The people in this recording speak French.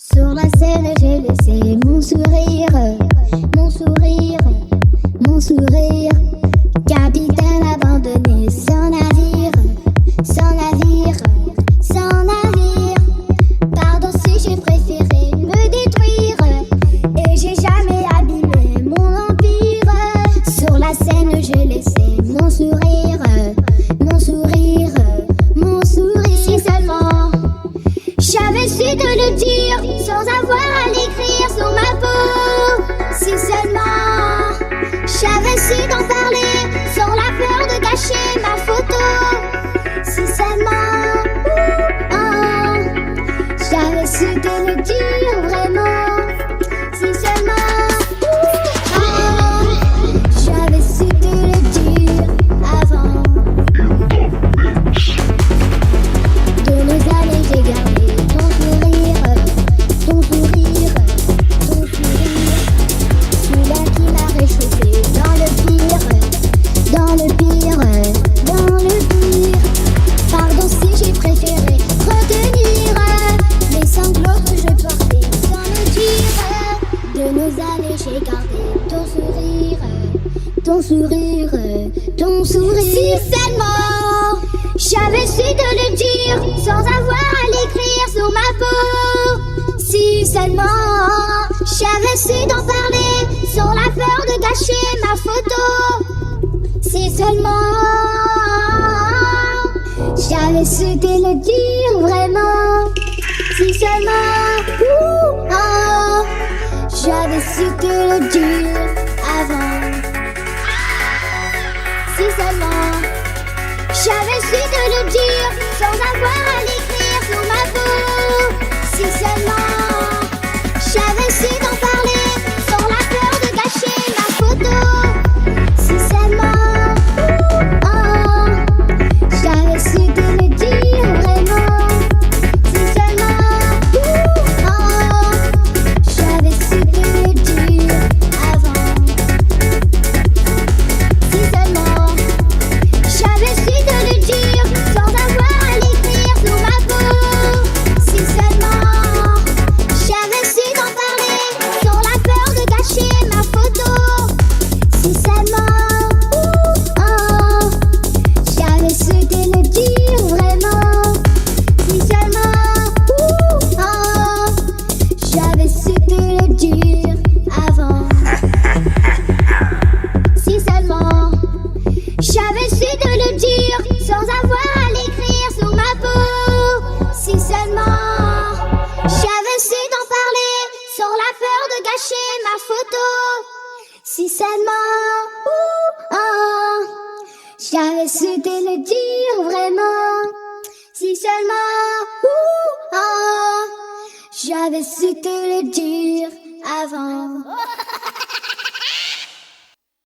Sur la scène, j'ai laissé mon sourire, mon sourire, mon sourire. Capitaine abandonné sans navire, sans navire, sans navire. Pardon si j'ai préféré me détruire et j'ai jamais abîmé mon empire. Sur la scène, j'ai laissé mon sourire, mon sourire, mon sourire. Si seulement j'avais su te le dire sans avoir à l'écrire sur ma peau. Si seulement j'avais su t'en parler sans la peur de gâcher ma photo. Si seulement j'avais su te le dire vraiment. Si seulement j'avais su te le dire avant. De nos années j'ai gardé ton sourire, ton sourire, ton sourire. Celui-là qui m'a réchauffé dans le pire, dans le pire, dans le pire. Pardon si j'ai préféré retenir les sanglots que je portais sans le dire. De nos années j'ai gardé ton sourire, ton sourire, ton sourire. Si seulement j'avais su te le dire sans avoir à l'écrire sur ma peau. Si seulement j'avais su t'en parler sans la peur de gâcher ma photo. Si seulement j'avais su te le dire vraiment. Si seulement j'avais su te le dire avant. Si seulement j'avais su te le dire sans avoir à l'écrire sur ma peau. Si seulement j'avais su t'en parler sans la peur de gâcher ma photo. Si seulement j'avais su te le dire vraiment. Si seulement j'avais su te le dire avant. Si seulement j'avais su te le dire sans avoir à l'écrire sur ma peau. Si seulement j'avais su t'en parler sans la peur de gâcher ma photo. Si seulement j'avais su te le dire vraiment. Si seulement j'avais su te le dire avant. Si seulement j'avais su te le dire sans avoir à l'écrire sur ma peau. Si seulement j'avais su t'en parler sans la peur de gâcher ma photo. Si seulement j'avais su te le dire vraiment. Si seulement j'avais su te le dire avant.